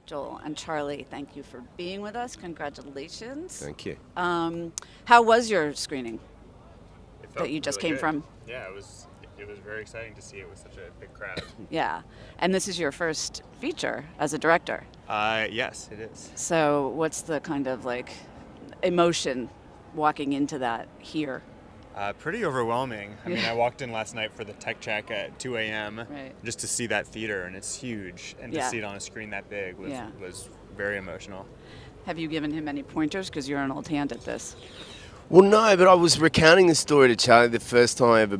Joel and Charlie, thank you for being with us. Congratulations. Thank you. How was your screening It felt that you just really came good. from? Yeah, it was very exciting to see it with such a big crowd. Yeah. And this is your first feature as a director. Yes, it is. So what's the kind of like emotion walking into that here? Pretty overwhelming. I mean, I walked in last night for the tech check at 2 a.m. Right. just to see that theater, and it's huge. And to Yeah. see it on a screen that big Yeah. was very emotional. Have you given him any pointers? Because you're an old hand at this. Well, no, but I was recounting the story to Charlie the first time I ever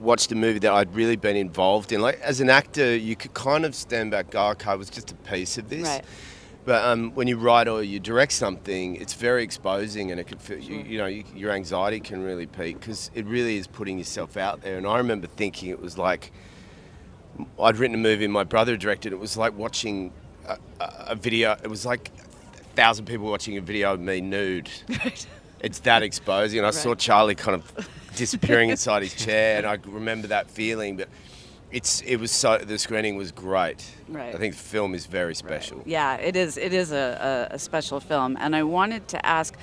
watched a movie that I'd really been involved in. Like, as an actor, you could kind of stand back, go, okay, it was just a piece of this. Right. But when you write or you direct something, it's very exposing, and it could feel, your anxiety can really peak because it really is putting yourself out there. And I remember thinking it was like, I'd written a movie and my brother directed it. It was like watching a video. It was like 1,000 people watching a video of me nude. Right. It's that exposing. And I saw Right. Charlie kind of disappearing inside his chair, and I remember that feeling. But the screening was great. Right. I think the film is very special. Yeah, it is. It is a special film, and I wanted to ask.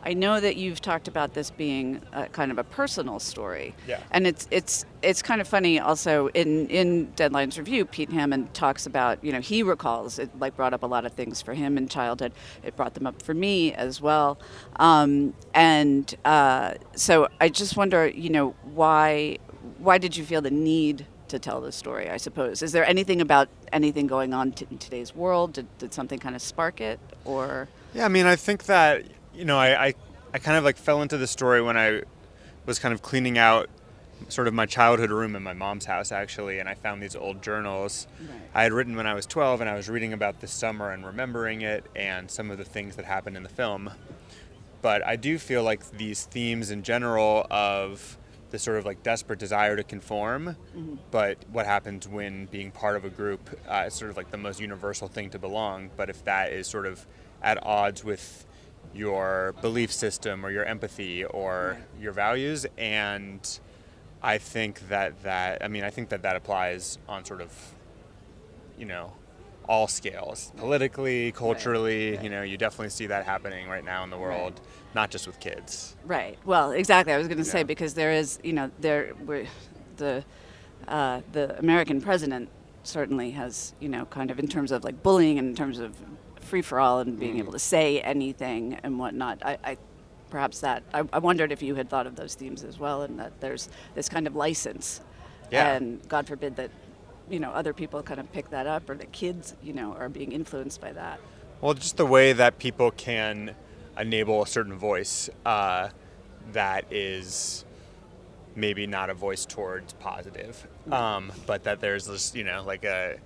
I know that you've talked about this being kind of a personal story. Yeah. And it's kind of funny. Also, in Deadline's review, Pete Hammond talks about, he recalls it like brought up a lot of things for him in childhood. It brought them up for me as well. So I just wonder, why did you feel the need to tell this story, I suppose? Is there anything about anything going on in today's world? Did something kind of spark it, or? Yeah, I mean, I think that, I kind of like fell into the story when I was kind of cleaning out sort of my childhood room in my mom's house, actually, and I found these old journals. Right. I had written when I was 12, and I was reading about this summer and remembering it and some of the things that happened in the film. But I do feel like these themes in general of the sort of like desperate desire to conform, but what happens when being part of a group is sort of like the most universal thing to belong. But if that is sort of at odds with your belief system or your empathy or your values, and I think that applies on sort of, all scales, politically, culturally. Right. You definitely see that happening right now in the world, not just with kids. Right. Well, exactly. I was going to say, Yeah. because there is, the American president certainly has, kind of in terms of like bullying and in terms of free for all and being able to say anything and whatnot. I wondered if you had thought of those themes as well, and that there's this kind of license. Yeah. And God forbid that, other people kind of pick that up, or that kids, are being influenced by that. Well, just the way that people can enable a certain voice that is maybe not a voice towards positive, but that there's this, the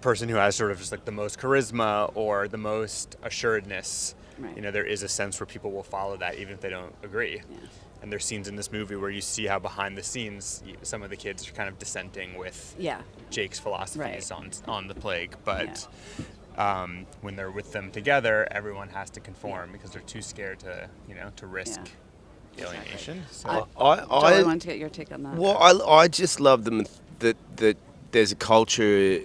person who has sort of just like the most charisma or the most assuredness. Right. There is a sense where people will follow that even if they don't agree. Yeah. And there's scenes in this movie where you see how behind the scenes some of the kids are kind of dissenting with Yeah. Jake's philosophies Right. on the plague, but when they're with them together, everyone has to conform because they're too scared to risk alienation. So Joel, I wanted to get your take on that. Well, I just love that there's a culture,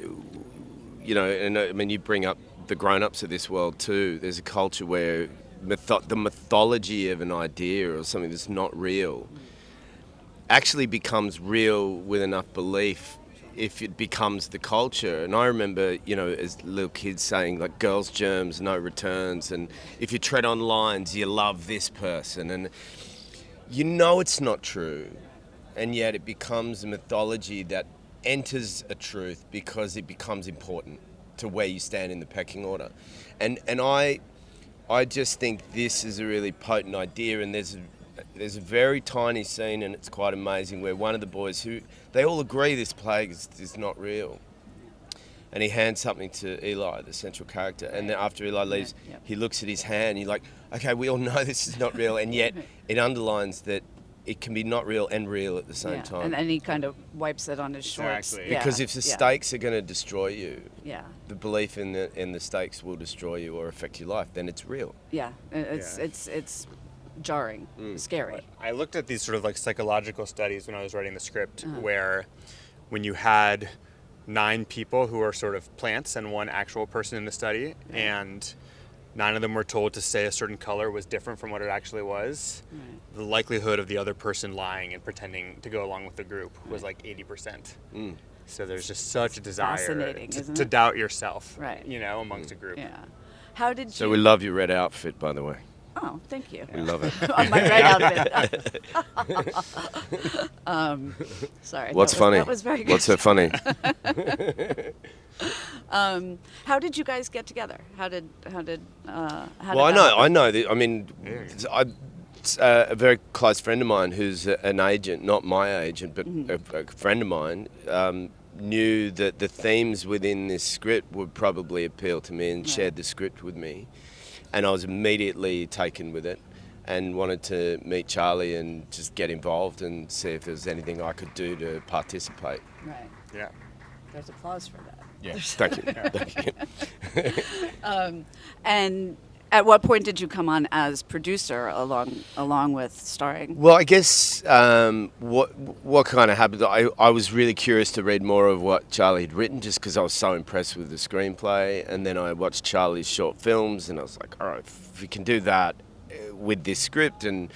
and I mean, you bring up the grown-ups of this world too. There's a culture where the mythology of an idea or something that's not real actually becomes real with enough belief if it becomes the culture. And I remember, as little kids saying, like, girls' germs, no returns, and if you tread on lines, you love this person. And it's not true, and yet it becomes a mythology that enters a truth because it becomes important to where you stand in the pecking order. And I just think this is a really potent idea, and there's a very tiny scene, and it's quite amazing, where one of the boys, who they all agree this plague is not real, and he hands something to Eli, the central character, and then after Eli leaves, he looks at his hand, and you're like, okay, we all know this is not real, and yet it underlines that it can be not real and real at the same Yeah. time. And then he kind of wipes it on his shorts. Exactly. Yeah. Because if the stakes are going to destroy you, Yeah. the belief in the stakes will destroy you or affect your life, then it's real. Yeah. It's jarring, scary. I looked at these sort of like psychological studies when I was writing the script, where when you had 9 people who are sort of plants and 1 actual person in the study, and 9 of them were told to say a certain color was different from what it actually was, the likelihood of the other person lying and pretending to go along with the group was like 80%. So there's just such a desire fascinating, isn't to it? doubt yourself, Right. amongst a group. Yeah. How did So you? we love your red outfit, by the way. Oh, thank you. We love it. On my red outfit. Sorry. What's funny? That was very good. What's so funny? How did you guys get together? How did Well, that I happen? know. I mean, a very close friend of mine who's an agent, not my agent, but a friend of mine, knew that the themes within this script would probably appeal to me and shared the script with me. And I was immediately taken with it and wanted to meet Charlie and just get involved and see if there was anything I could do to participate. Right. Yeah. There's applause for that. Yes, thank you. Thank you. And at what point did you come on as producer along with starring? Well, I guess what kind of happened, I was really curious to read more of what Charlie had written just because I was so impressed with the screenplay. And then I watched Charlie's short films and I was like, all right, if we can do that with this script. And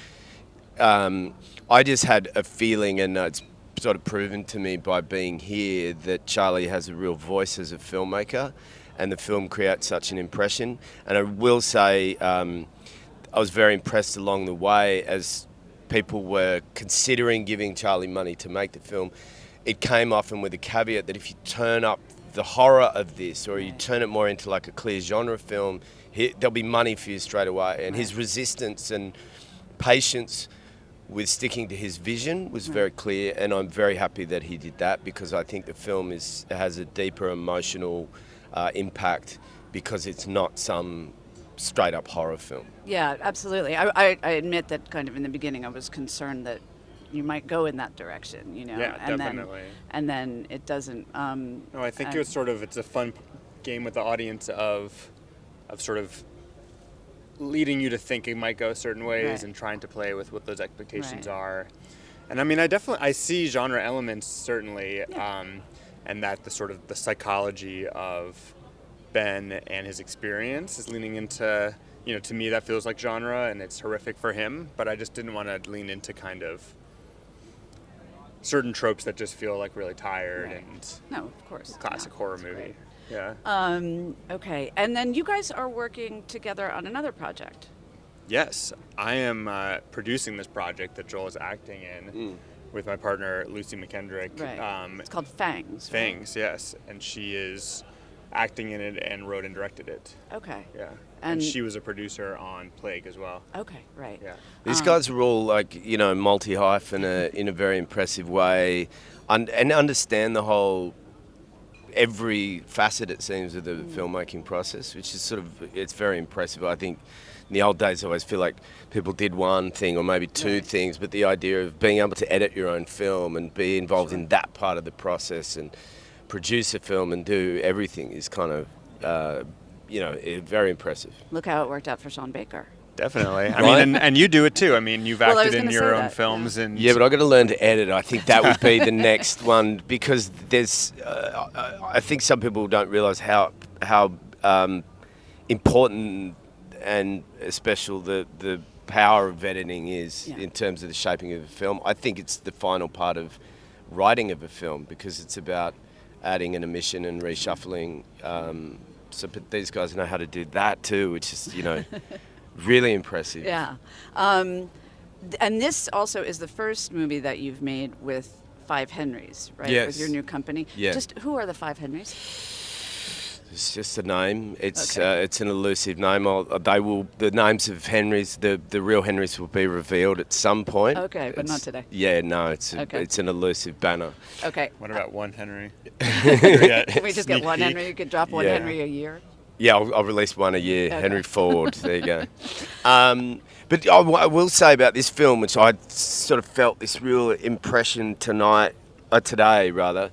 I just had a feeling, and it's sort of proven to me by being here, that Charlie has a real voice as a filmmaker. And the film creates such an impression. And I will say I was very impressed along the way as people were considering giving Charlie money to make the film. It came often with a caveat that if you turn up the horror of this or you turn it more into like a clear genre film, there'll be money for you straight away. And his resistance and patience with sticking to his vision was very clear. And I'm very happy that he did that because I think the film has a deeper emotional impact because it's not some straight up horror film. Yeah, absolutely. I admit that kind of in the beginning I was concerned that you might go in that direction, Yeah, and definitely. then it doesn't. No, I think it's a fun game with the audience of sort of leading you to think it might go certain ways Right. and trying to play with what those expectations Right. are. And I mean, I see genre elements certainly, and that the psychology of Ben and his experience is leaning into, to me that feels like genre and it's horrific for him, but I just didn't want to lean into kind of certain tropes that just feel like really tired Right. and No, of course. classic No, horror that's movie. great. Yeah. Okay, and then you guys are working together on another project. Yes, I am producing this project that Joel is acting in with my partner Lucy McKendrick. Right. It's called Fangs. right? Fangs, yes, and she is acting in it and wrote and directed it. Okay. Yeah, And- and she was a producer on Plague as well. Okay. Right. Yeah. These guys are all like, multi-hyphen in a very impressive way and understand the whole, every facet it seems of the filmmaking process, which is it's very impressive. I think in the old days I always feel like people did one thing or maybe two Right. things, but the idea of being able to edit your own film and be involved in that part of the process and produce a film and do everything is kind of, very impressive. Look how it worked out for Sean Baker. Definitely. I Right? mean, and you do it too. I mean, you've Well, I acted was in gonna your say own that, films, and Yeah, but I've got to learn to edit. I think that would be the next one because there's. I think some people don't realise how important and special the power of editing is Yeah. in terms of the shaping of a film. I think it's the final part of writing of a film because it's about adding an omission and reshuffling. But these guys know how to do that too, which is really impressive. Yeah. And this also is the first movie that you've made with Five Henrys, right? Yes. With your new company. Yeah. Just who are the Five Henrys? It's just a name. It's Okay. it's an elusive name. The names of Henrys, the real Henrys, will be revealed at some point. Okay, but not It's- today. Yeah, no, it's Okay. it's an elusive banner. Okay. what about one Henry? Can we just get one Henry? You could drop one Yeah. Henry a year. Yeah, I'll release one a year. Okay. Henry Ford. There you go. But I will say about this film, which I sort of felt this real impression today rather,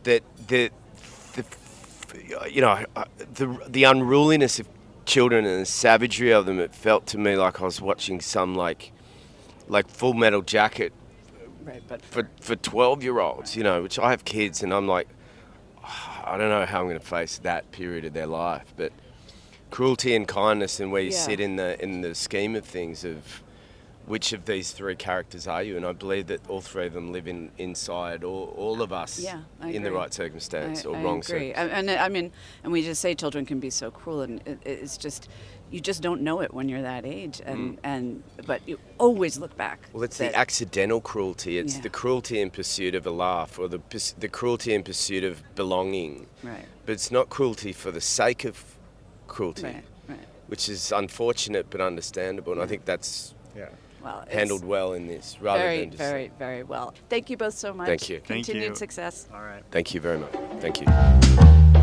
that the the unruliness of children and the savagery of them. It felt to me like I was watching some like Full Metal Jacket Right, but for 12-year-olds, which I have kids, and I'm like, I don't know how I'm going to face that period of their life, but cruelty and kindness, and where you Yeah. sit in the scheme of things of which of these three characters are you, and I believe that all three of them live inside all of us Yeah, I in the agree. right circumstance or I wrong agree. circumstance. I mean, and we just say children can be so cruel, and it's just, you just don't know it when you're that age, but you always look back. Well, it's that- the accidental cruelty. It's Yeah. the cruelty in pursuit of a laugh, or the cruelty in pursuit of belonging. Right. But it's not cruelty for the sake of cruelty, Right. which is unfortunate but understandable. And I think that's Yeah. Well, it's handled well in this, rather very, than just. very, very well. Thank you both so much. Thank you. Thank Continued you. success. All right. Thank you very much. Thank you.